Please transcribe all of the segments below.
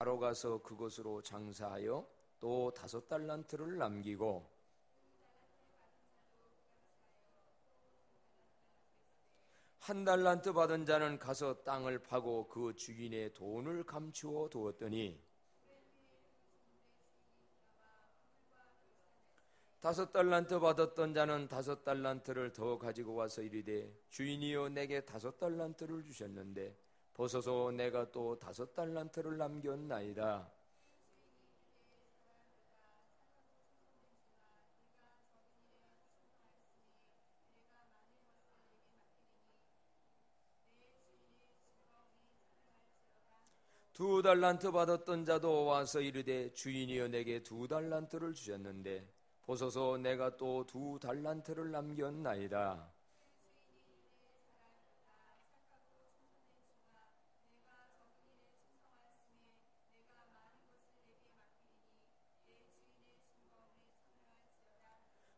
바로 가서 그것으로 장사하여 또 5달란트를 남기고 한 달란트 받은 자는 가서 땅을 파고 그 주인의 돈을 감추어 두었더니 5달란트 받았던 자는 5달란트를 더 가지고 와서 이르되 주인이여 내게 5달란트를 주셨는데 벗어서 내가 또 5달란트를 남겼나이다. 두 달란트 받았던 자도 와서 이르되 주인이여 내게 2달란트를 주셨는데 벗어서 내가 또 2달란트를 남겼나이다.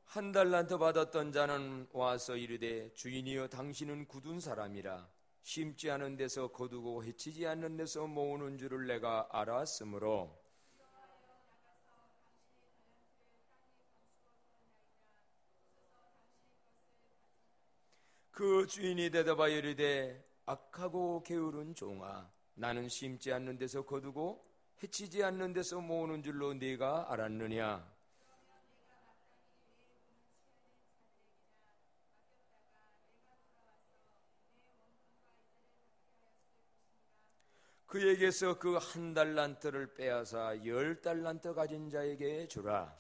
한 달란트 받았던 자는 와서 이르되 주인이여 당신은 굳은 사람이라 심지 않은 데서 거두고 해치지 않는 데서 모으는 줄을 내가 알았으므로 그 주인이 대답하여 이르되 악하고 게으른 종아 나는 심지 않는 데서 거두고 해치지 않는 데서 모으는 줄로 네가 알았느냐. 그에게서 그 1달란트를 빼앗아 10달란트 가진 자에게 주라.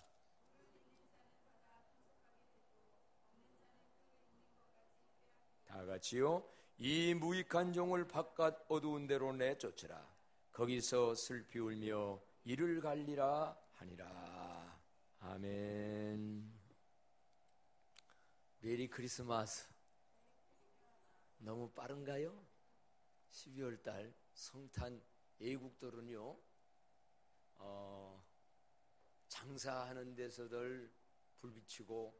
다 같이요. 이 무익한 종을 바깥 어두운 데로 내쫓으라. 거기서 슬피 울며 이를 갈리라 하니라. 아멘. 메리 크리스마스. 너무 빠른가요? 12월 달 성탄 애국들은요 장사하는 데서들 불비치고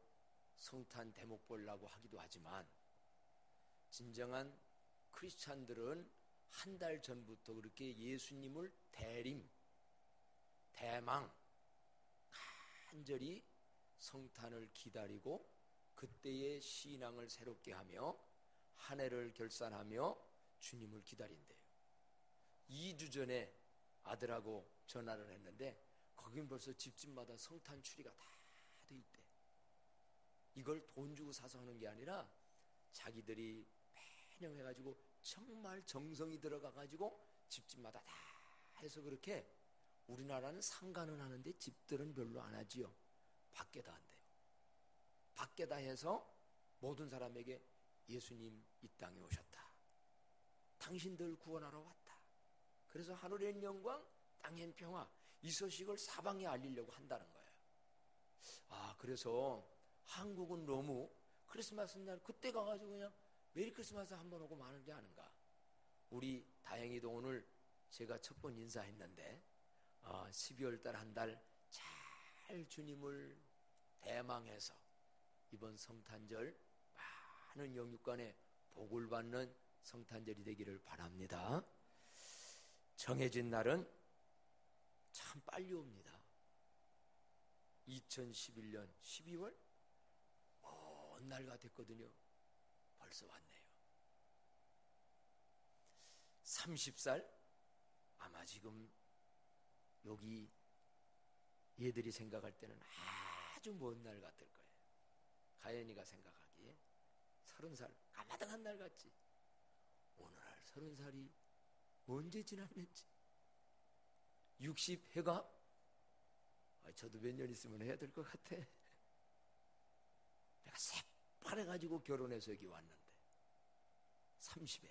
성탄 대목 보려고 하기도 하지만 진정한 크리스찬들은 한 달 전부터 그렇게 예수님을 대망 간절히 성탄을 기다리고 그때의 신앙을 새롭게 하며 한 해를 결산하며 주님을 기다린대요. 2주 전에 아들하고 전화를 했는데 거긴 벌써 집집마다 성탄 추리가 다 돼 있대. 이걸 돈 주고 사서 하는 게 아니라 자기들이 패령해가지고 정말 정성이 들어가가지고 집집마다 다 해서 그렇게 우리나라는 상가는 하는데 집들은 별로 안 하지요. 밖에다 한대요. 밖에다 해서 모든 사람에게 예수님 이 땅에 오셨다. 당신들 구원하러 왔다. 그래서 하늘엔 영광, 땅엔 평화 이 소식을 사방에 알리려고 한다는 거예요. 그래서 한국은 너무 크리스마스 날 그때 가가지고 그냥 메리 크리스마스 한번 오고 마는 게 아닌가. 우리 다행히도 오늘 제가 첫 번 인사했는데 12월 달 한 달 잘 주님을 대망해서 이번 성탄절 많은 영육간에 복을 받는 성탄절이 되기를 바랍니다. 정해진 날은 참 빨리 옵니다. 2011년 12월 먼 날 같았거든요. 벌써 왔네요. 30살 아마 지금 여기 얘들이 생각할 때는 아주 먼 날 같을 거예요. 가연이가 생각하기에 30살 가마등한 날 같지. 오늘날 30살이 언제 지났는지. 60 해가 저도 몇 년 있으면 해야 될 것 같아. 내가 새파래가지고 결혼해서 여기 왔는데 30에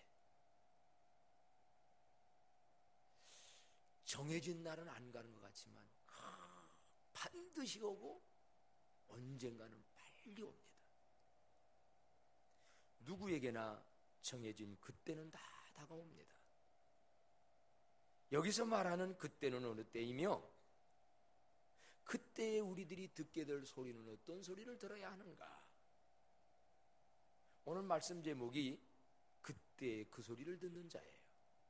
정해진 날은 안 가는 것 같지만 반드시 오고 언젠가는 빨리 옵니다. 누구에게나 정해진 그때는 다 다가옵니다. 여기서 말하는 그때는 어느 때이며 그때에 우리들이 듣게 될 소리는 어떤 소리를 들어야 하는가. 오늘 말씀 제목이 그때의 그 소리를 듣는 자예요.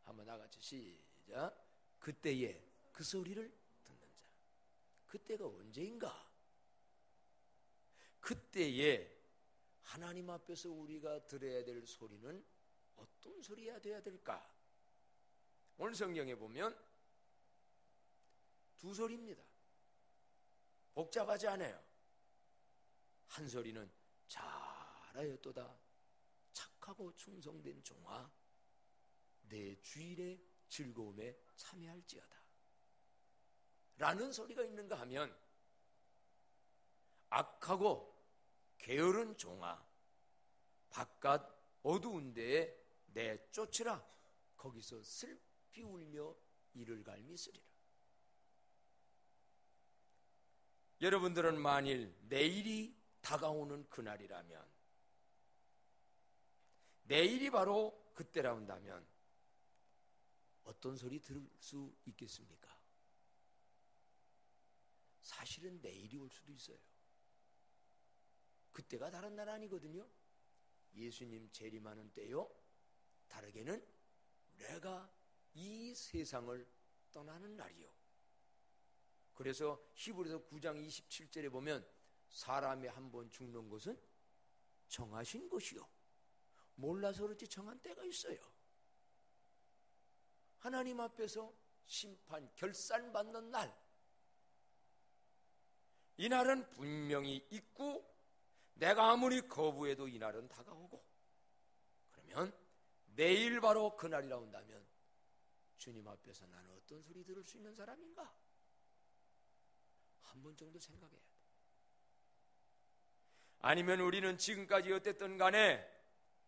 한번 나같이 시작. 그때에 그 소리를 듣는 자. 그때가 언제인가? 그때에 하나님 앞에서 우리가 들어야 될 소리는 어떤 소리가 돼야 될까? 오늘 성경에 보면 두 소리입니다. 복잡하지 않아요. 한 소리는 잘하였도다 착하고 충성된 종아 내 주일의 즐거움에 참여할지어다 라는 소리가 있는가 하면, 악하고 게으른 종아 바깥 어두운 데에 내쫓으라 거기서 슬피 울며 이를 갈미 쓰리라. 여러분들은 만일 내일이 다가오는 그날이라면, 내일이 바로 그때라 한다면 어떤 소리 들을 수 있겠습니까? 사실은 내일이 올 수도 있어요. 그때가 다른 날 아니거든요. 예수님 재림하는 때요, 다르게는 내가 이 세상을 떠나는 날이요. 그래서 히브리서 9장 27절에 보면 사람이 한 번 죽는 것은 정하신 것이요 몰라서 그렇지 정한 때가 있어요. 하나님 앞에서 심판 결산받는 날, 이 날은 분명히 있고 내가 아무리 거부해도 이 날은 다가오고, 그러면 내일 바로 그날이라 온다면 주님 앞에서 나는 어떤 소리 들을 수 있는 사람인가? 한 번 정도 생각해야 돼. 아니면 우리는 지금까지 어땠든 간에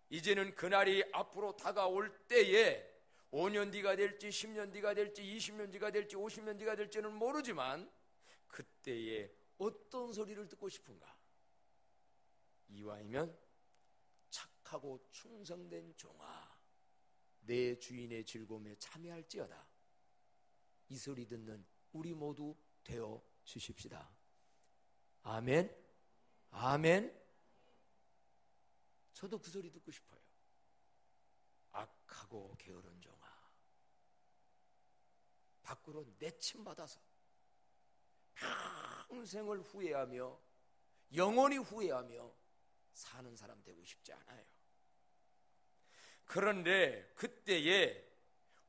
이제는 그날이 앞으로 다가올 때에 5년 뒤가 될지 10년 뒤가 될지 20년 뒤가 될지 50년 뒤가 될지는 모르지만 그때에 어떤 소리를 듣고 싶은가? 이와이면 착하고 충성된 종아 내 주인의 즐거움에 참여할지어다. 이 소리 듣는 우리 모두 되어 주십시다. 아멘. 아멘. 저도 그 소리 듣고 싶어요. 악하고 게으른 종아 밖으로 내침받아서 평생을 후회하며 영원히 후회하며 사는 사람 되고 싶지 않아요. 그런데 그때에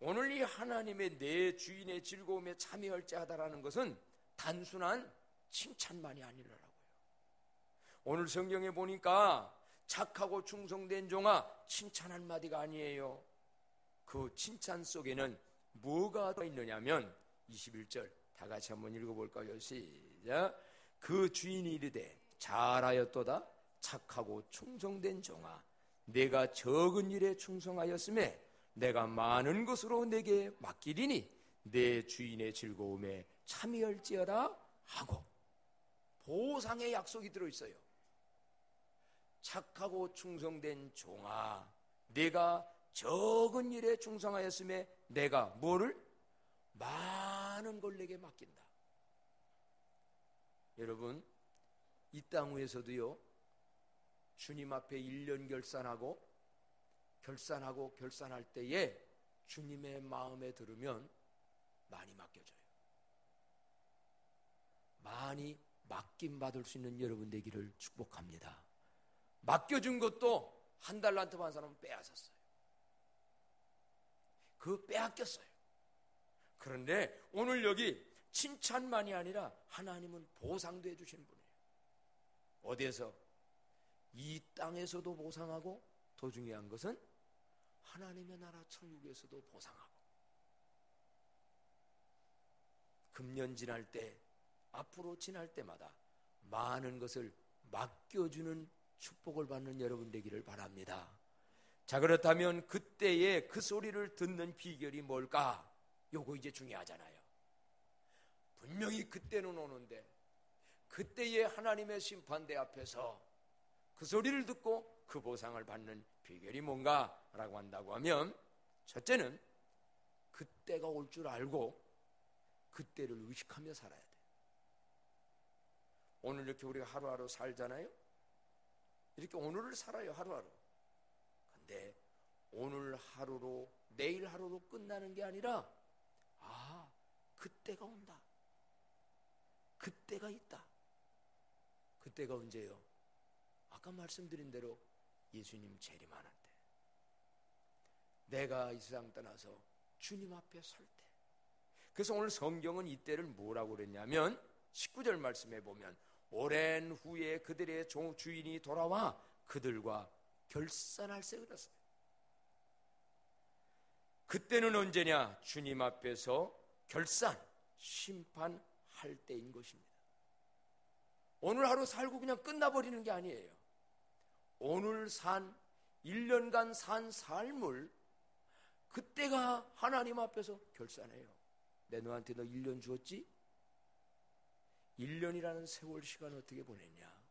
오늘 이 하나님의 내 주인의 즐거움에 참여할지 하다라는 것은 단순한 칭찬만이 아니라고요. 오늘 성경에 보니까 착하고 충성된 종아 칭찬 한마디가 아니에요. 그 칭찬 속에는 뭐가 들어있느냐면 21절 다 같이 한번 읽어볼까요? 시작. 그 주인이 이르되 잘하였도다 착하고 충성된 종아 내가 적은 일에 충성하였음에 내가 많은 것으로 내게 맡기리니 내 주인의 즐거움에 참여할지어다 하고 보상의 약속이 들어있어요. 착하고 충성된 종아 내가 적은 일에 충성하였음에 내가 뭐를? 많은 걸 내게 맡긴다. 여러분 이 땅 위에서도요 주님 앞에 1년 결산할 때에 주님의 마음에 들으면 많이 맡겨져요. 많이 맡김받을 수 있는 여러분 되기를 축복합니다. 맡겨준 것도 한 달란트 한 사람은 빼앗았어요. 그거 빼앗겼어요. 그런데 오늘 여기 칭찬만이 아니라 하나님은 보상도 해주시는 분이에요. 어디에서? 이 땅에서도 보상하고 더 중요한 것은 하나님의 나라 천국에서도 보상하고 금년 지날 때 앞으로 지날 때마다 많은 것을 맡겨주는 축복을 받는 여러분 되기를 바랍니다. 자 그렇다면 그때의 그 소리를 듣는 비결이 뭘까? 요거 이제 중요하잖아요. 분명히 그때는 오는데 그때의 하나님의 심판대 앞에서 그 소리를 듣고 그 보상을 받는 비결이 뭔가? 라고 한다고 하면 첫째는 그때가 올 줄 알고 그때를 의식하며 살아야 돼. 오늘 이렇게 우리가 하루하루 살잖아요. 이렇게 오늘을 살아요. 하루하루. 근데 오늘 하루로 내일 하루로 끝나는 게 아니라 그때가 온다. 그때가 있다. 그때가 언제요? 아까 말씀드린 대로 예수님 재림하는 때, 내가 이 세상 떠나서 주님 앞에 설 때. 그래서 오늘 성경은 이때를 뭐라고 그랬냐면 19절 말씀에 보면 오랜 후에 그들의 주인이 돌아와 그들과 결산할세 그랬어요. 그때는 언제냐? 주님 앞에서 결산, 심판할 때인 것입니다. 오늘 하루 살고 그냥 끝나버리는 게 아니에요. 오늘 산 1년간 산 삶을 그때가 하나님 앞에서 결산해요. 내 너한테 너 1년 주었지? 1년이라는 세월 시간 어떻게 보냈냐?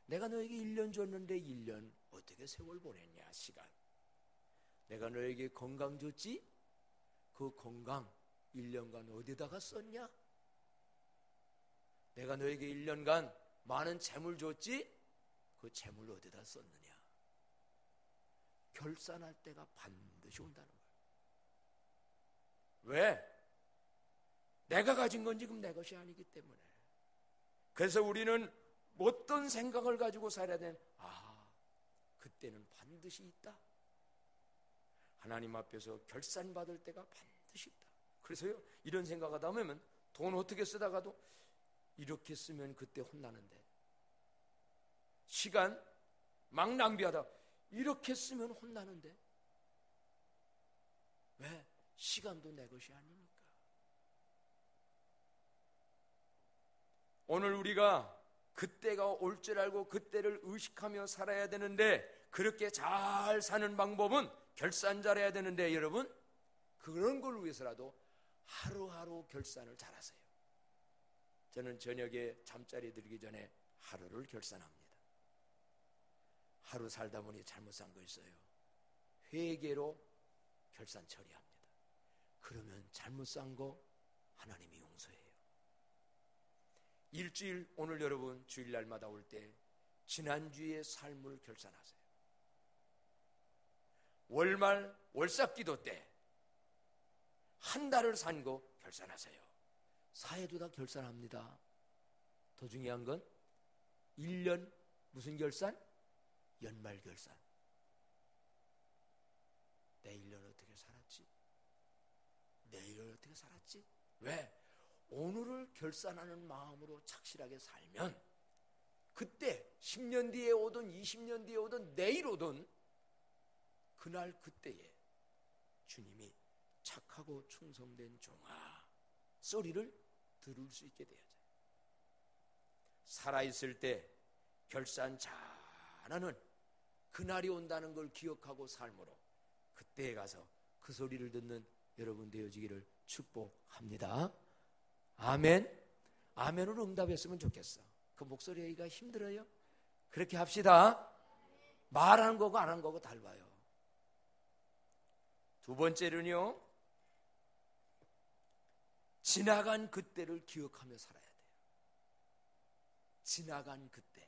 내가 너에게 1년 줬는데 1년 어떻게 세월 보냈냐? 시간. 내가 너에게 건강 줬지? 그 건강 1년간 어디다가 썼냐? 내가 너에게 1년간 많은 재물 줬지? 그 재물 어디다 썼느냐? 결산할 때가 반드시 온다는 거예요. 왜? 내가 가진 건 지금 내 것이 아니기 때문에. 그래서 우리는 어떤 생각을 가지고 살아야 되는, 그때는 반드시 있다. 하나님 앞에서 결산받을 때가 반드시 있다. 그래서요, 이런 생각하다 보면 돈 어떻게 쓰다가도 이렇게 쓰면 그때 혼나는데, 시간 막 낭비하다 이렇게 쓰면 혼나는데, 왜? 시간도 내 것이 아니니까. 오늘 우리가 그때가 올 줄 알고 그때를 의식하며 살아야 되는데, 그렇게 잘 사는 방법은 결산 잘해야 되는데, 여러분 그런 걸 위해서라도 하루하루 결산을 잘하세요. 저는 저녁에 잠자리 들기 전에 하루를 결산합니다. 하루 살다 보니 잘못 산 거 있어요. 회개로 결산 처리합니다. 그러면 잘못 산 거 하나님이 용서해요. 일주일, 오늘 여러분 주일날마다 올 때 지난주의 삶을 결산하세요. 월말 월삭기도 때 한 달을 산 거 결산하세요. 사회도 다 결산합니다. 더 중요한 건 1년 무슨 결산? 연말 결산. 내 1년 어떻게 살았지? 내일은 어떻게 살았지? 왜? 오늘을 결산하는 마음으로 착실하게 살면 그때 10년 뒤에 오든 20년 뒤에 오든 내일 오든 그날 그때에 주님이 착하고 충성된 종아 소리를 들을 수 있게 되어져요. 살아있을 때 결산 잘하는 그날이 온다는 걸 기억하고 삶으로 그때에 가서 그 소리를 듣는 여러분 되어지기를 축복합니다. 아멘. 아멘으로 응답했으면 좋겠어. 그 목소리가 힘들어요? 그렇게 합시다. 말하는 거고 안 하는 거고 달라요. 두 번째는요, 지나간 그때를 기억하며 살아야 돼요. 지나간 그때.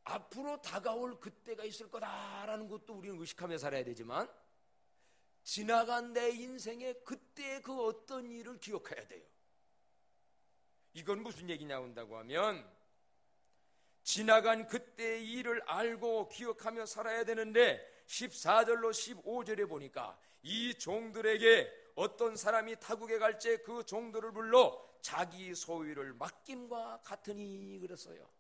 앞으로 다가올 그때가 있을 거다라는 것도 우리는 의식하며 살아야 되지만, 지나간 내 인생의 그때의 그 어떤 일을 기억해야 돼요. 이건 무슨 얘기냐고 한다고 하면, 지나간 그때의 일을 알고 기억하며 살아야 되는데 14절로 15절에 보니까 이 종들에게 어떤 사람이 타국에 갈 때 그 종들을 불러 자기 소유를 맡김과 같으니 그랬어요.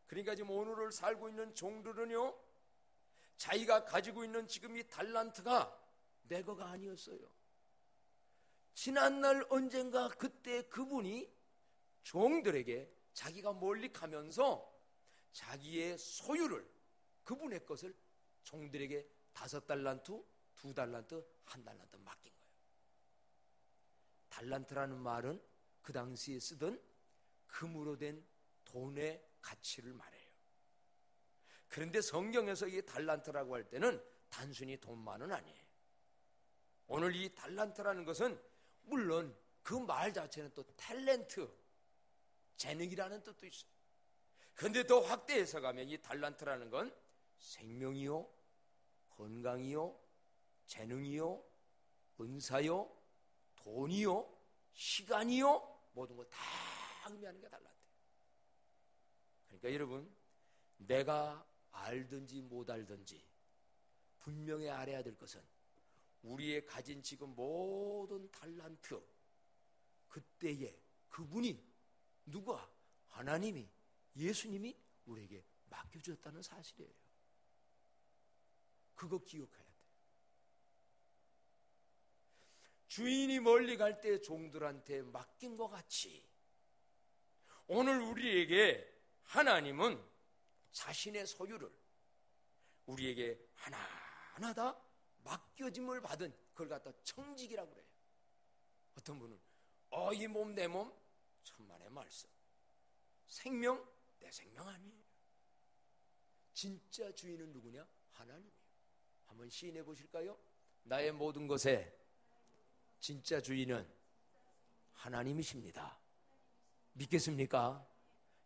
그러니까 지금 오늘을 살고 있는 종들은요, 자기가 가지고 있는 지금 이 달란트가 내 거가 아니었어요. 지난날 언젠가 그때 그분이 종들에게 자기가 멀리 가면서 자기의 소유를, 그분의 것을 종들에게 5달란트, 2달란트, 1달란트 맡긴 거예요. 달란트라는 말은 그 당시에 쓰던 금으로 된 돈의 가치를 말해요. 그런데 성경에서 이 달란트라고 할 때는 단순히 돈만은 아니에요. 오늘 이 달란트라는 것은 물론 그 말 자체는 또 탤런트, 재능이라는 뜻도 있어요. 그런데 더 확대해서 가면 이 달란트라는 건 생명이요, 건강이요, 재능이요, 은사요, 돈이요, 시간이요, 모든 거 다 의미하는 게 달랐대요. 그러니까 여러분, 내가 알든지 못 알든지 분명히 알아야 될 것은 우리의 가진 지금 모든 달란트, 그때에 그분이 누가? 하나님이, 예수님이 우리에게 맡겨주었다는 사실이에요. 그거 기억해야 돼요. 주인이 멀리 갈 때 종들한테 맡긴 것 같이 오늘 우리에게 하나님은 자신의 소유를 우리에게 하나하나 다 맡겨짐을 받은 그걸 갖다 청직이라고 그래요. 어떤 분은 이 몸 내 몸 천만의 말씀, 생명 내 생명 아니에요. 진짜 주인은 누구냐? 하나님이에요. 한번 시인해 보실까요? 나의 모든 것에 진짜 주인은 하나님이십니다. 믿겠습니까?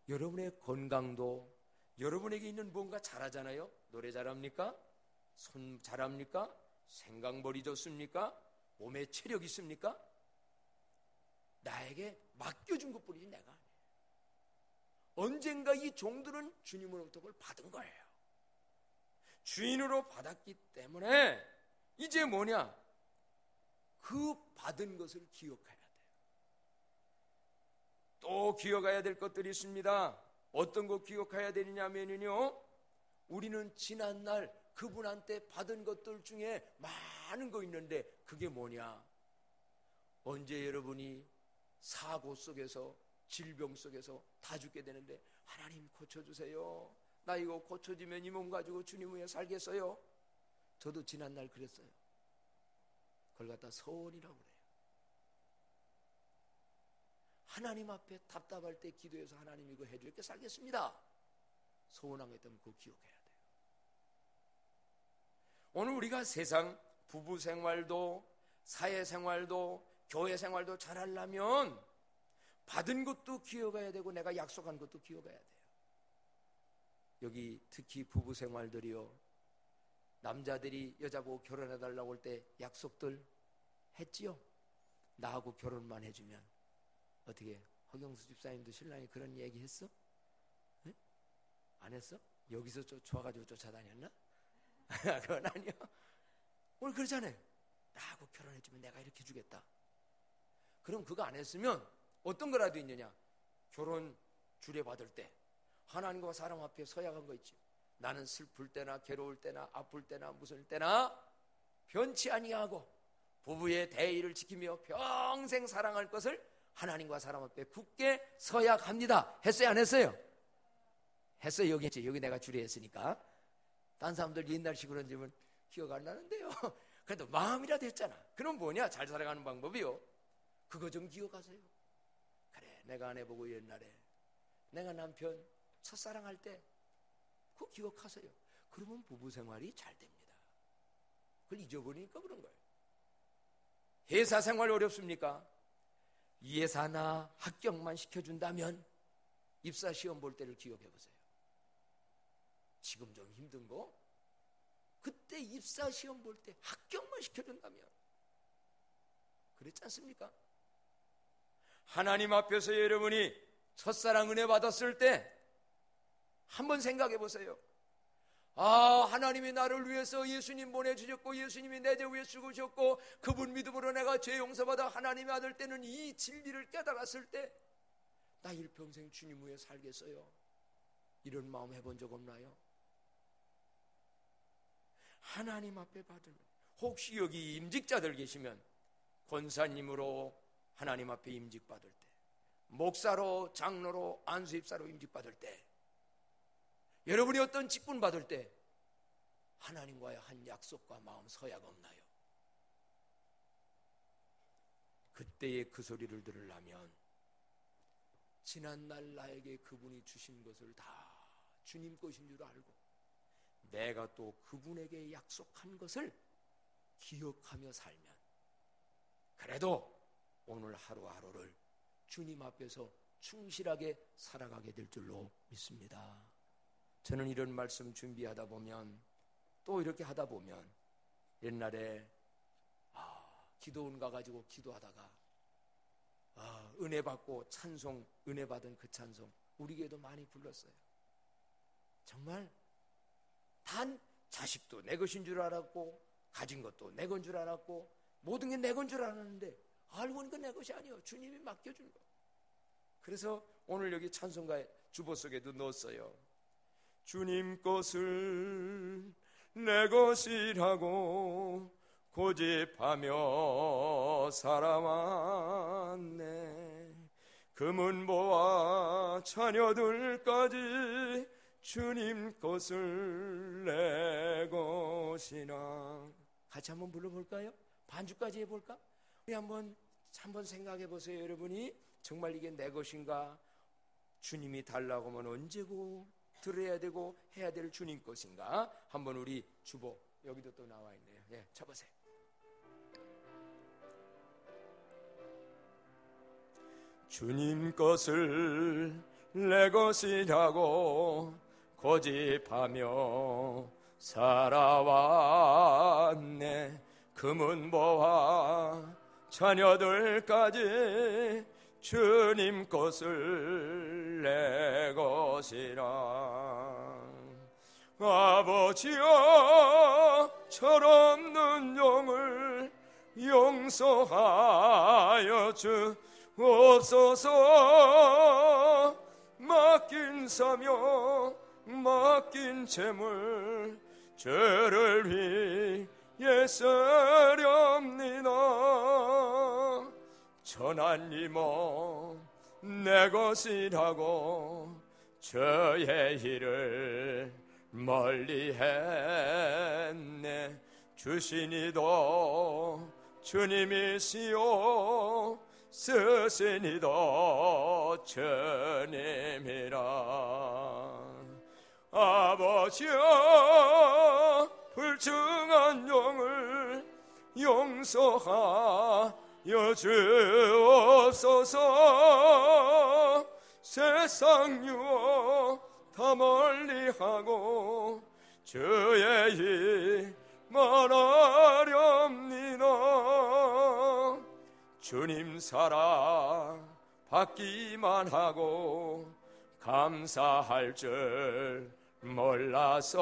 여러분의 건강도 여러분에게 있는 뭔가 잘하잖아요. 노래 잘합니까? 손 잘합니까? 생각머리 좋습니까? 몸에 체력 있습니까? 나에게 맡겨준 것뿐이지 내가 아니에요. 언젠가 이 종들은 주님으로부터 그걸 받은 거예요. 주인으로 받았기 때문에 이제 뭐냐? 그 받은 것을 기억해야 돼요. 또 기억해야 될 것들이 있습니다. 어떤 거 기억해야 되느냐면요, 우리는 지난날 그분한테 받은 것들 중에 많은 거 있는데 그게 뭐냐? 언제 여러분이 사고 속에서 질병 속에서 다 죽게 되는데 하나님 고쳐주세요. 나 이거 고쳐지면 이 몸 가지고 주님 위에 살겠어요. 저도 지난날 그랬어요. 그걸 갖다 서원이라고 그래요. 하나님 앞에 답답할 때 기도해서 하나님 이거 해줄게 살겠습니다. 서원한 게 있다면 그거 기억해야 돼요. 오늘 우리가 세상 부부 생활도 사회 생활도 교회 생활도 잘하려면 받은 것도 기억해야 되고 내가 약속한 것도 기억해야 돼요. 여기 특히 부부 생활들이요, 남자들이 여자보고 결혼해달라고 할 때 약속들 했지요? 나하고 결혼만 해주면. 어떻게 허경수 집사님도 신랑이 그런 얘기 했어? 네? 안 했어? 여기서 좋아가지고 쫓아다녔나? 그건 아니요. 오늘 그러잖아요. 나하고 결혼해주면 내가 이렇게 주겠다. 그럼 그거 안 했으면 어떤 거라도 있느냐? 결혼 주례받을 때 하나님과 사람 앞에 서약한 거 있지. 나는 슬플 때나 괴로울 때나 아플 때나 무슨 때나 변치 아니하고 부부의 대의를 지키며 평생 사랑할 것을 하나님과 사람 앞에 굳게 서약합니다. 했어요, 안 했어요? 했어요. 여기 했지. 여기 내가 주례했으니까. 딴 사람들 옛날식으로 하면 기억 안 나는데요. 그래도 마음이라도 했잖아. 그럼 뭐냐? 잘 살아가는 방법이요. 그거 좀 기억하세요. 그래, 내가 아내 보고 옛날에 내가 남편 첫사랑할 때 그거 기억하세요. 그러면 부부 생활이 잘 됩니다. 그걸 잊어버리니까 그런 거예요. 회사 생활 어렵습니까? 예사나 합격만 시켜준다면 입사 시험 볼 때를 기억해 보세요. 지금 좀 힘든 거 그때 입사 시험 볼 때 합격만 시켜준다면 그랬지 않습니까? 하나님 앞에서 여러분이 첫사랑 은혜 받았을 때 한번 생각해 보세요. 하나님이 나를 위해서 예수님 보내주셨고 예수님이 내 죄 위에 죽으셨고 그분 믿음으로 내가 죄 용서받아 하나님의 아들 때는 이 진리를 깨달았을 때 나 일평생 주님 위에 살겠어요. 이런 마음 해본 적 없나요? 하나님 앞에 받은, 혹시 여기 임직자들 계시면 권사님으로 하나님 앞에 임직받을 때, 목사로 장로로 안수입사로 임직받을 때, 여러분이 어떤 직분 받을 때 하나님과의 한 약속과 마음 서약 없나요? 그때의 그 소리를 들으려면 지난날 나에게 그분이 주신 것을 다 주님 것인 줄 알고 내가 또 그분에게 약속한 것을 기억하며 살면 그래도 오늘 하루하루를 주님 앞에서 충실하게 살아가게 될 줄로 믿습니다. 저는 이런 말씀 준비하다 보면 또 이렇게 하다 보면 옛날에 기도원 가가지고 기도하다가 은혜 받고 찬송, 은혜 받은 그 찬송 우리 교회도 많이 불렀어요. 정말 단 자식도 내 것인 줄 알았고 가진 것도 내 건 줄 알았고 모든 게 내 건 줄 알았는데 알고 보니까 내 것이 아니에요. 주님이 맡겨준 거. 그래서 오늘 여기 찬송가의 주보 속에도 넣었어요. 주님 것을 내 것이라고 고집하며 살아왔네. 금은보와 자녀들까지 주님 것을 내 것이라. 같이 한번 불러볼까요? 반주까지 해볼까? 우리 한번 생각해 보세요. 여러분이 정말 이게 내 것인가? 주님이 달라고 하면 언제고 들어야 되고 해야 될 주님 것인가? 한번 우리 주보 여기도 또 나와 있네요. 예, 쳐보세요. 주님 것을 내 것이라고 고집하며 살아왔네. 금은보와 자녀들까지 주님 것을 내 것이라. 아버지여 철없는 영을 용서하여 주옵소서. 맡긴 사명 맡긴 재물 주를 위해 쓰렵니다. 전하님어 내 것이라고 저의 일을 멀리 했네. 주시니도 주님이시오 쓰시니도 주님이라. 아버지여 불충한 영을 용서하여 주옵소서. 세상 유혹 다 멀리하고 주의 일만 하렵니다. 주님 사랑 받기만 하고 감사할 줄 몰랐었네.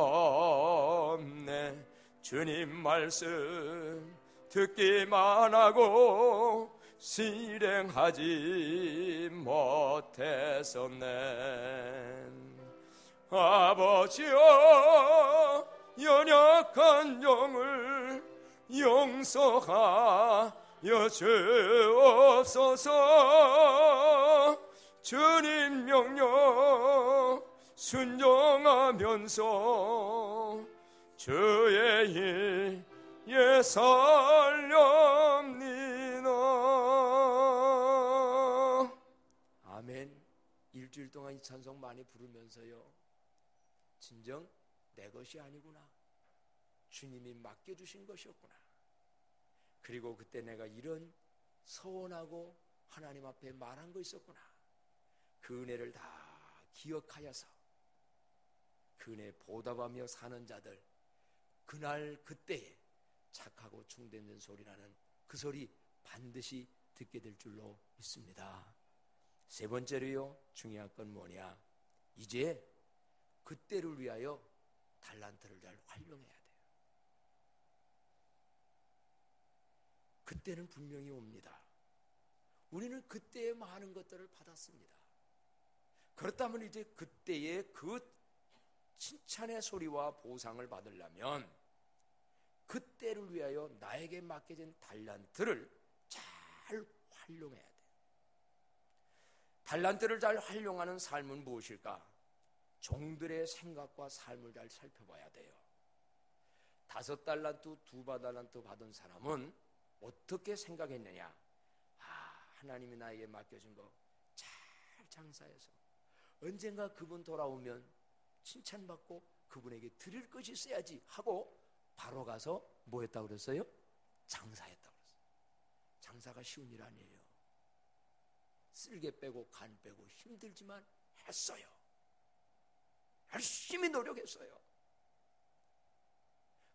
주님 말씀 듣기만 하고 실행하지 못했었네. 아버지여 연약한 영을 용서하여 주옵소서. 주님 명령 순종하면서 주의 일에 살렵니다. 아멘. 일주일 동안 이 찬송 많이 부르면서요, 진정 내 것이 아니구나, 주님이 맡겨주신 것이었구나. 그리고 그때 내가 이런 서원하고 하나님 앞에 말한 거 있었구나. 그 은혜를 다 기억하여서 그 은혜 보답하며 사는 자들, 그날 그때에 착하고 충되는 소리라는 그 소리 반드시 듣게 될 줄로 믿습니다. 세 번째로요, 중요한 건 뭐냐, 이제 그때를 위하여 달란트를 잘 활용해야 돼요. 그때는 분명히 옵니다. 우리는 그때의 많은 것들을 받았습니다. 그렇다면 이제 그때의 그 칭찬의 소리와 보상을 받으려면 그때를 위하여 나에게 맡겨진 달란트를 잘 활용해야 돼요. 달란트를 잘 활용하는 삶은 무엇일까? 종들의 생각과 삶을 잘 살펴봐야 돼요. 5달란트, 2달란트 받은 사람은 어떻게 생각했느냐? 하나님이 나에게 맡겨준 거 잘 장사해서 언젠가 그분 돌아오면 칭찬받고 그분에게 드릴 것이 있어야지 하고 바로 가서 뭐 했다고 그랬어요? 장사했다고 그랬어요. 장사가 쉬운 일 아니에요. 쓸개 빼고 간 빼고 힘들지만 했어요. 열심히 노력했어요.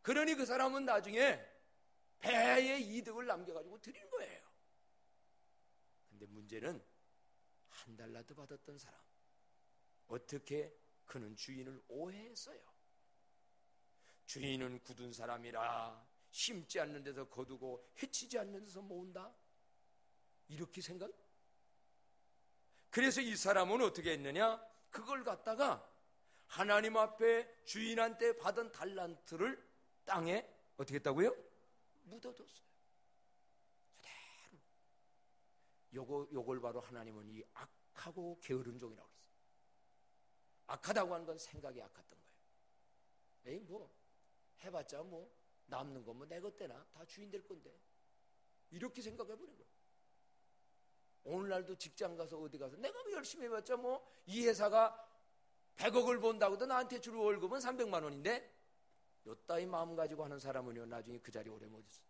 그러니 그 사람은 나중에 배의 이득을 남겨가지고 드린 거예요. 근데 문제는 한 달란트 받았던 사람, 어떻게 그는 주인을 오해했어요. 주인은 굳은 사람이라 심지 않는 데서 거두고 해치지 않는 데서 모은다, 이렇게 생각. 그래서 이 사람은 어떻게 했느냐, 그걸 갖다가 하나님 앞에 주인한테 받은 달란트를 땅에 어떻게 했다고요? 묻어뒀어요. 그대로. 요걸 바로 하나님은 이 악하고 게으른 종이라고 했어요. 악하다고 하는 건 생각이 악했던 거예요. 에이, 뭐 해봤자 뭐 남는 건 뭐 내 것대나 다 주인 될 건데, 이렇게 생각해버린 거예요. 오늘날도 직장 가서 어디 가서 내가 뭐 열심히 해봤자 뭐 이 회사가 100억을 번다고도 나한테 줄 월급은 300만 원인데, 요따위 마음 가지고 하는 사람은요, 나중에 그 자리 오래 못 있어요.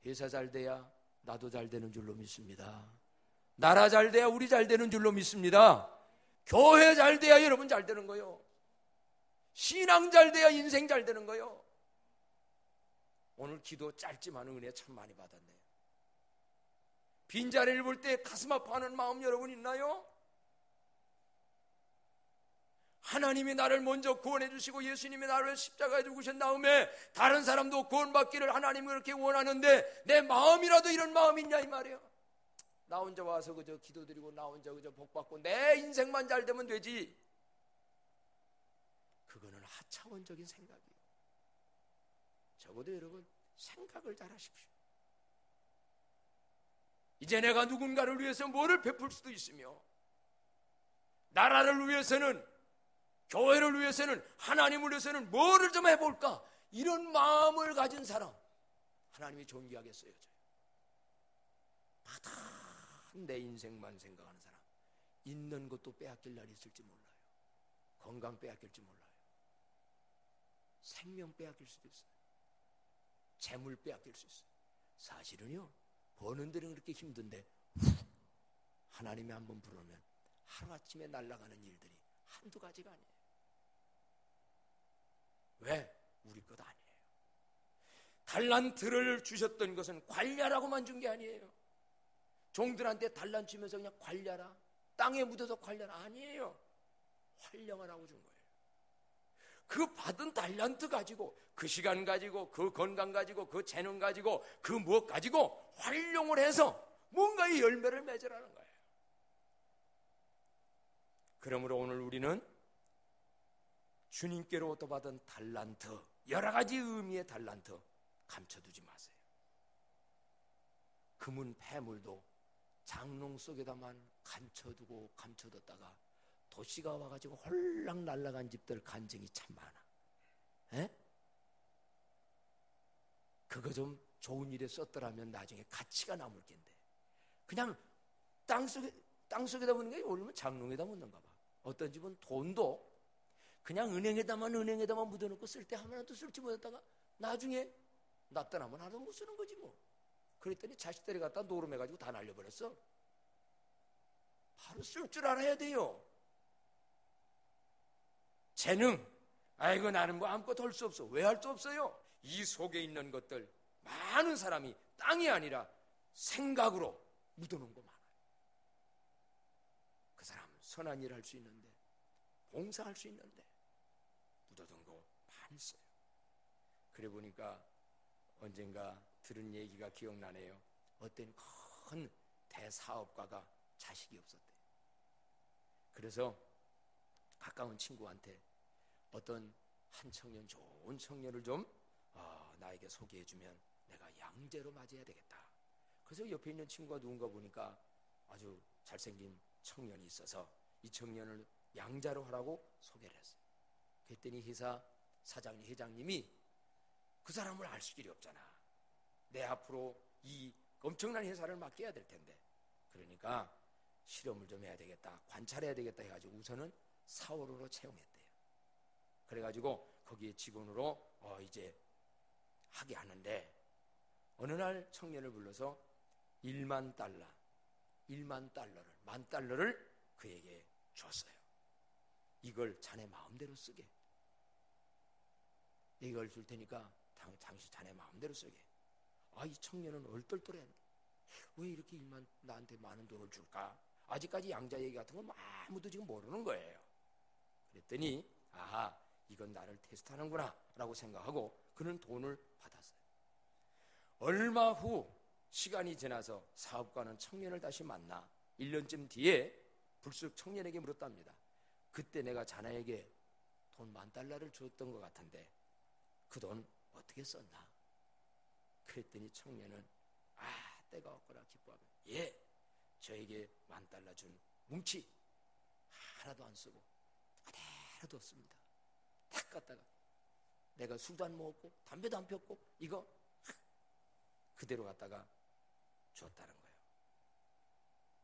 회사 잘 돼야 나도 잘 되는 줄로 믿습니다. 나라 잘 돼야 우리 잘 되는 줄로 믿습니다. 교회 잘 돼야 여러분 잘 되는 거요. 신앙 잘 돼야 인생 잘 되는 거요. 오늘 기도 짧지만 은혜 참 많이 받았네요. 빈자리를 볼 때 가슴 아파하는 마음 여러분 있나요? 하나님이 나를 먼저 구원해 주시고 예수님이 나를 십자가에 죽으신 다음에 다른 사람도 구원받기를 하나님이 그렇게 원하는데 내 마음이라도 이런 마음이 있냐 이 말이에요. 나 혼자 와서 그저 기도드리고 나 혼자 그저 복받고 내 인생만 잘 되면 되지, 그거는 하차원적인 생각이에요. 적어도 여러분 생각을 잘 하십시오. 이제 내가 누군가를 위해서 뭐를 베풀 수도 있으며, 나라를 위해서는, 교회를 위해서는, 하나님을 위해서는 뭐를 좀 해볼까, 이런 마음을 가진 사람 하나님이 존귀하겠어요. 마땅한 내 인생만 생각하는 사람, 있는 것도 빼앗길 날이 있을지 몰라요. 건강 빼앗길지 몰라요. 생명 빼앗길 수도 있어요. 재물 빼앗길 수 있어요. 사실은요, 버는 데는 그렇게 힘든데 하나님이 한번 부르면 하루아침에 날아가는 일들이 한두 가지가 아니에요. 왜? 우리 것 아니에요. 달란트를 주셨던 것은 관리하라고만 준 게 아니에요. 종들한테 달란트 주면서 그냥 관리하라, 땅에 묻어서 관리하라, 아니에요. 활용하라고 준 거예요. 그 받은 달란트 가지고, 그 시간 가지고, 그 건강 가지고, 그 재능 가지고, 그 무엇 가지고 활용을 해서 뭔가의 열매를 맺으라는 거예요. 그러므로 오늘 우리는 주님께로부터 받은 달란트, 여러 가지 의미의 달란트 감춰두지 마세요. 금은 폐물도 장롱 속에다만 감춰두고 감춰뒀다가 도시가 와가지고 홀랑 날아간 집들 간증이 참 많아. 에? 그거 좀 좋은 일에 썼더라면 나중에 가치가 남을 텐데, 그냥 땅속에다 묻는 게 오르면 장롱에다 묻는가 봐. 어떤 집은 돈도 그냥 은행에다만 묻어놓고 쓸 때 하나도 쓸지 못했다가 나중에 나타나면 하나도 못 쓰는 거지 뭐. 그랬더니 자식들이 갖다 노름해가지고 다 날려버렸어. 바로 쓸 줄 알아야 돼요. 재능, 아이고 나는 뭐 아무것도 할 수 없어. 왜 할 수 없어요? 이 속에 있는 것들 많은 사람이 땅이 아니라 생각으로 묻어놓은 거 많아요. 그 사람 선한 일 할 수 있는데, 봉사할 수 있는데 묻어둔 거 많이 있어요. 그래 보니까 언젠가 들은 얘기가 기억나네요. 어떤 큰 대사업가가 자식이 없었대. 그래서 가까운 친구한테 어떤 한 청년, 좋은 청년을 좀 나에게 소개해주면 내가 양제로 맞이해야 되겠다. 그래서 옆에 있는 친구가 누군가 보니까 아주 잘생긴 청년이 있어서 이 청년을 양자로 하라고 소개를 했어요. 그랬더니 회사 사장님, 회장님이 그 사람을 알 길이 없잖아. 내 앞으로 이 엄청난 회사를 맡겨야 될 텐데, 그러니까 실험을 좀 해야 되겠다, 관찰해야 되겠다 해가지고 우선은 4월호로 채용했대요. 그래가지고 거기에 직원으로 이제 하게 하는데, 어느 날 청년을 불러서 1만 달러를, 10,000달러를 그에게 줬어요. 이걸 자네 마음대로 쓰게. 이걸 줄 테니까 당신 자네 마음대로 쓰게. 이 청년은 얼떨떨해. 왜 이렇게 나한테 많은 돈을 줄까? 아직까지 양자 얘기 같은 건 아무도 지금 모르는 거예요. 그랬더니 이건 나를 테스트하는구나 라고 생각하고 그는 돈을 받았어요. 얼마 후 시간이 지나서 사업가는 청년을 다시 만나 1년쯤 뒤에 불쑥 청년에게 물었답니다. 그때 내가 자네에게 돈 $10,000를 줬던 것 같은데 그 돈 어떻게 썼나? 그랬더니 청년은 때가 왔구나 기뻐하며 저에게 $10,000 준 뭉치 하나도 안 쓰고 그대로 뒀습니다. 탁 갖다가 내가 술도 안 먹었고 담배도 안 폈고 이거 그대로 갖다가 줬다는 거예요.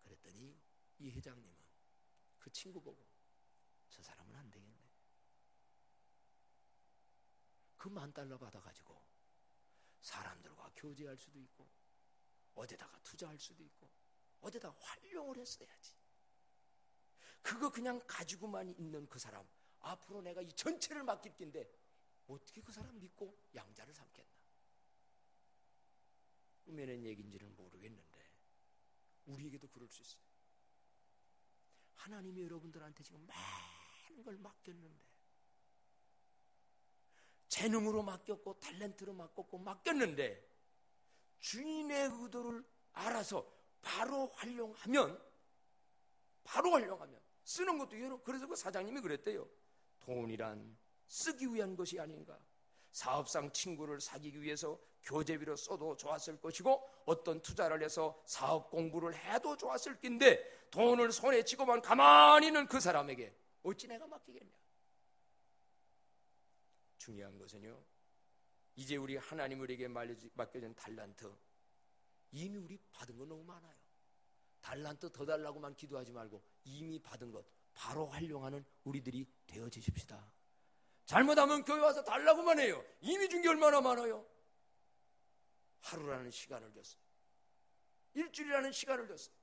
그랬더니 이 회장님은 그 친구 보고 저 사람은 안 되겠네. 그 $10,000 받아가지고 사람들과 교제할 수도 있고 어디다가 투자할 수도 있고 어디다 활용을 했어야지. 그거 그냥 가지고만 있는 그 사람, 앞으로 내가 이 전체를 맡길 텐데 어떻게 그 사람 믿고 양자를 삼겠나? 꿈에는 얘기인지는 모르겠는데 우리에게도 그럴 수 있어요. 하나님이 여러분들한테 지금 많은 걸 맡겼는데, 재능으로 맡겼고 탤런트로 맡겼는데 주인의 의도를 알아서 바로 활용하면 쓰는 것도 여러분, 그래서 그 사장님이 그랬대요. 돈이란 쓰기 위한 것이 아닌가. 사업상 친구를 사귀기 위해서 교제비로 써도 좋았을 것이고 어떤 투자를 해서 사업 공부를 해도 좋았을 낀데 돈을 손에 쥐고만 가만히 있는 그 사람에게 어찌 내가 맡기겠냐. 중요한 것은요, 이제 우리 하나님 우리에게 맡겨진 달란트, 이미 우리 받은 거 너무 많아요. 달란트 더 달라고만 기도하지 말고 이미 받은 것 바로 활용하는 우리들이 되어지십시다. 잘못하면 교회 와서 달라고만 해요. 이미 준 게 얼마나 많아요. 하루라는 시간을 줬어요. 일주일이라는 시간을 줬어요.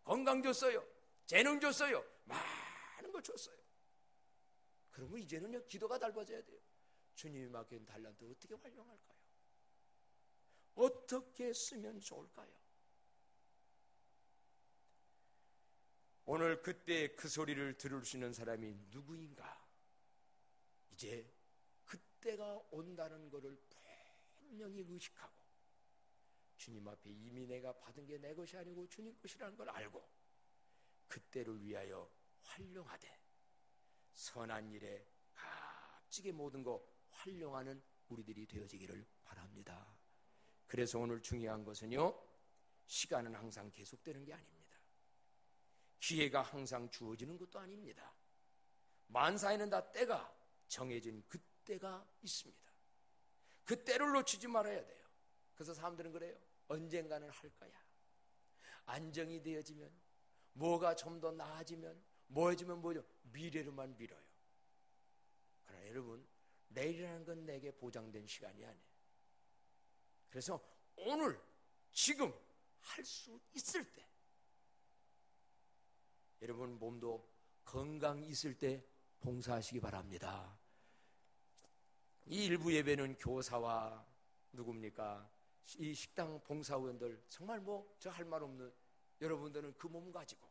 건강 줬어요. 재능 줬어요. 많은 걸 줬어요. 그러면 이제는요, 기도가 달라져야 돼요. 주님이 맡긴 달란트 어떻게 활용할까요? 어떻게 쓰면 좋을까요? 오늘 그때 그 소리를 들을 수 있는 사람이 누구인가? 이제 그때가 온다는 것을 분명히 의식하고 주님 앞에 이미 내가 받은 게 내 것이 아니고 주님 것이라는 걸 알고 그때를 위하여 활용하되 선한 일에 값지게 모든 거 활용하는 우리들이 되어지기를 바랍니다. 그래서 오늘 중요한 것은요, 시간은 항상 계속되는 게 아닙니다. 기회가 항상 주어지는 것도 아닙니다. 만사에는 다 때가 정해진 그때가 있습니다. 그 때를 놓치지 말아야 돼요. 그래서 사람들은 그래요. 언젠가는 할 거야. 안정이 되어지면, 뭐가 좀 더 나아지면, 뭐해지면 뭐죠? 미래로만 밀어요. 그러나 여러분, 내일이라는 건 내게 보장된 시간이 아니에요. 그래서 오늘, 지금 할 수 있을 때, 여러분 몸도 건강이 있을 때 봉사하시기 바랍니다. 이 일부 예배는 교사와 누굽니까? 이 식당 봉사원들, 정말 저 할 말 없는 여러분들은 그 몸 가지고,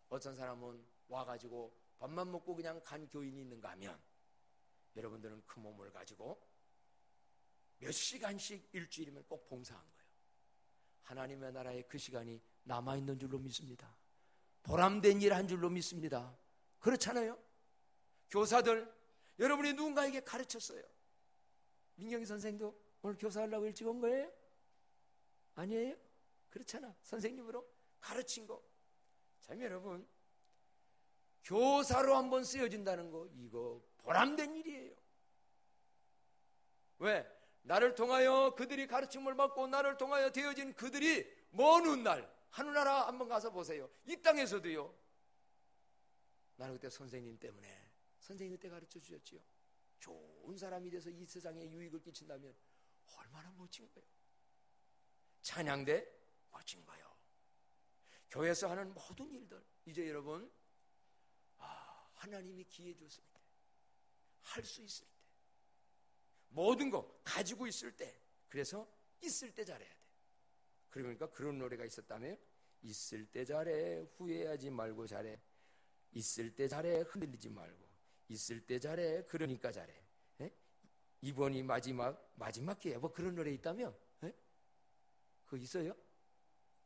어떤 사람은 와가지고 밥만 먹고 그냥 간 교인이 있는가 하면 여러분들은 그 몸을 가지고 몇 시간씩 일주일이면 꼭 봉사한 거예요. 하나님의 나라에 그 시간이 남아있는 줄로 믿습니다. 보람된 일 한 줄로 믿습니다. 그렇잖아요? 교사들, 여러분이 누군가에게 가르쳤어요. 민경희 선생도 오늘 교사하려고 일찍 온 거예요? 아니에요? 그렇잖아. 선생님으로 가르친 거. 참 여러분, 교사로 한번 쓰여진다는 거, 이거 보람된 일이에요. 왜? 나를 통하여 그들이 가르침을 받고 나를 통하여 되어진 그들이 먼 훗날 하늘나라 한번 가서 보세요. 이 땅에서도요. 나는 그때 선생님 때문에, 선생님 그때 가르쳐 주셨지요. 좋은 사람이 돼서 이 세상에 유익을 끼친다면 얼마나 멋진 거예요. 찬양대 멋진 거예요. 교회에서 하는 모든 일들, 이제 여러분 하나님이 기회 줬을 때, 할 수 있을 때 모든 거 가지고 있을 때, 그래서 있을 때 잘해야 돼. 그러니까 그런 노래가 있었다며? 있을 때 잘해, 후회하지 말고 잘해. 있을 때 잘해, 흔들리지 말고. 있을 때 잘해, 그러니까 잘해. 에? 이번이 마지막 기회야. 뭐 그런 노래 있다며? 에? 그거 있어요?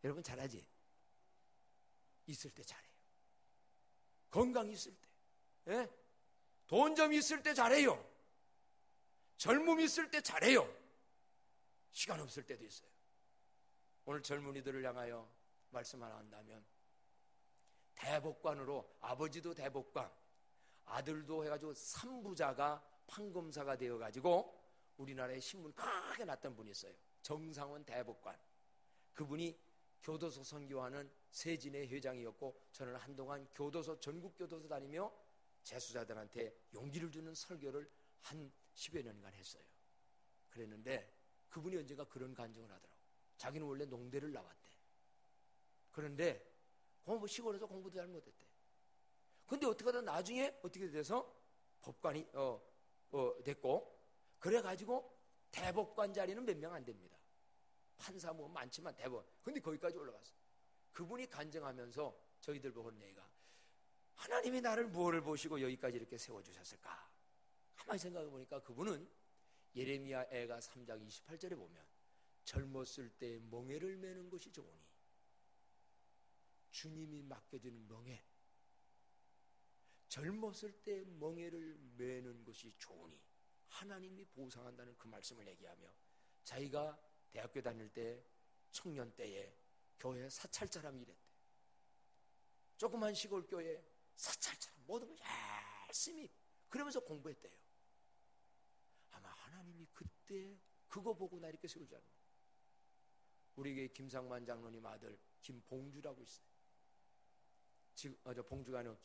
여러분 잘하지? 있을 때 잘해요. 건강 있을 때, 에? 돈 좀 있을 때 잘해요. 젊음 있을 때 잘해요. 시간 없을 때도 있어요. 오늘 젊은이들을 향하여 말씀 하나 한다면, 대법관으로, 아버지도 대법관, 아들도 해가지고 3부자가 판검사가 되어가지고 우리나라에 신문 크게 났던 분이 있어요. 정상원 대법관. 그분이 교도소 선교하는 세진의 회장이었고, 저는 한동안 전국 교도소 다니며 재수자들한테 용기를 주는 설교를 한 10여 년간 했어요. 그랬는데 그분이 언젠가 그런 간증을 하더라고. 자기는 원래 농대를 나왔대. 그런데 시골에서 공부도 잘 못했대. 근데 어떻게 하다 나중에 어떻게 돼서 법관이 됐고, 그래가지고 대법관 자리는 몇 명 안 됩니다. 판사 뭐 많지만 대법관. 근데 거기까지 올라갔어. 그분이 간증하면서 저희들 보고 내가, 하나님이 나를 무엇을 보시고 여기까지 이렇게 세워주셨을까? 가만히 생각해 보니까 그분은 예레미야 애가 3장 28절에 보면, 젊었을 때 멍에를 매는 것이 좋으니, 주님이 맡겨주는 멍에, 젊었을 때 멍에를 매는 것이 좋으니 하나님이 보상한다는 그 말씀을 얘기하며, 자기가 대학교 다닐 때 청년 때에 교회 사찰처럼 일했대. 조그만 시골 교회 사찰처럼 모든 걸 열심히 그러면서 공부했대요. 아마 하나님이 그때 그거 보고 나 이렇게 세우지 않나. 우리 교회 김상만 장로님 아들 김봉주라고 있어요. 지금 봉주가 아니라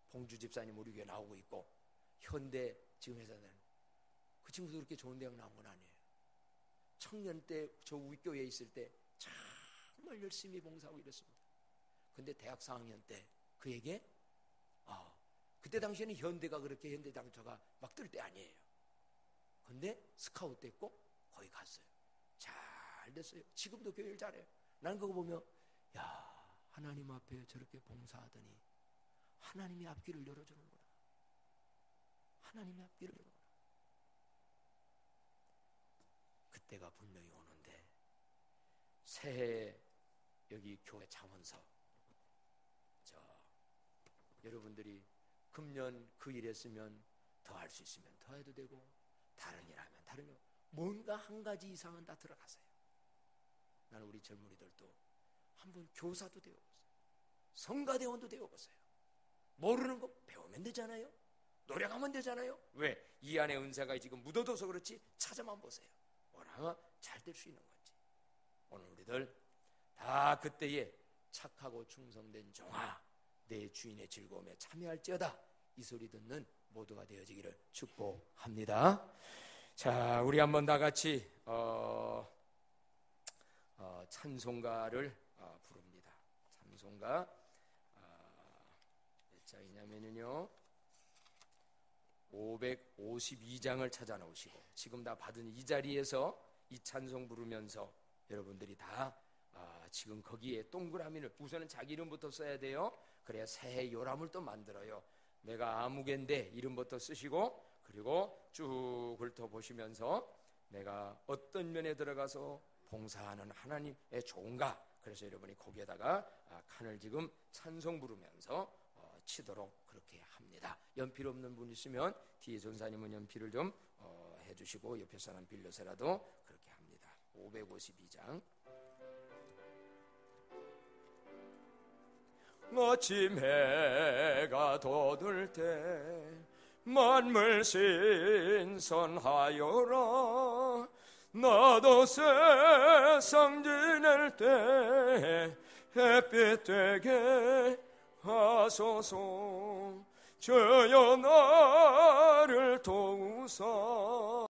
봉주 집사님 우리 교회 나오고 있고, 현대 지금 회사는 그 친구도 그렇게 좋은 대학 나온 건 아니에요. 청년 때 저 우리 교회에 있을 때 정말 열심히 봉사하고 이랬습니다. 근데 대학 4학년 때 그에게 그때 당시에는 현대가 그렇게 현대 장터가 막 뜰 때 아니에요. 근데 스카우트 됐고 거기 갔어요. 잘 됐어요. 지금도 교회를 잘해요. 난 그거 보면, 야, 하나님 앞에 저렇게 봉사하더니 하나님이 앞길을 열어주는구나. 하나님이 앞길을 열어주는구나. 그때가 분명히 오는데, 새해 여기 교회 자원서, 여러분들이 금년 그 일 했으면 더 할 수 있으면 더 해도 되고, 다른 일 하면 다른 일, 뭔가 한 가지 이상은 다 들어가세요. 나는 우리 젊은이들도 한번 교사도 되어보세요. 성가대원도 되어보세요. 모르는 거 배우면 되잖아요. 노력하면 되잖아요. 왜? 이 안에 은사가 지금 묻어둬서 그렇지, 찾아만 보세요. 뭐라면 잘 될 수 있는 건지. 오늘 우리들 다 그때에 착하고 충성된 종아, 내 주인의 즐거움에 참여할지어다, 이 소리 듣는 모두가 되어지기를 축복합니다. 자, 우리 한번 다 같이 찬송가를 부릅니다. 찬송가 몇 장이냐면요, 552장을 찾아 놓으시고, 지금 다 받은 이 자리에서 이 찬송 부르면서 여러분들이 다 지금 거기에 동그라미를, 우선은 자기 이름부터 써야 돼요. 그래야 새해 요람을 또 만들어요. 내가 아무개인데 이름부터 쓰시고, 그리고 쭉 훑어보시면서 내가 어떤 면에 들어가서 봉사하는 하나님의 좋은가. 그래서 여러분이 거기에다가 칸을 지금 찬송 부르면서 치도록 그렇게 합니다. 연필 없는 분 있으면 뒤에 전사님은 연필을 좀 해주시고, 옆에 사람 빌려서라도 그렇게 합니다. 552장. 아침 해가 돋을 때 만물 신선하여라. 나도 세상 지낼 때 햇빛 되게 하소서. 주여 나를 도우사.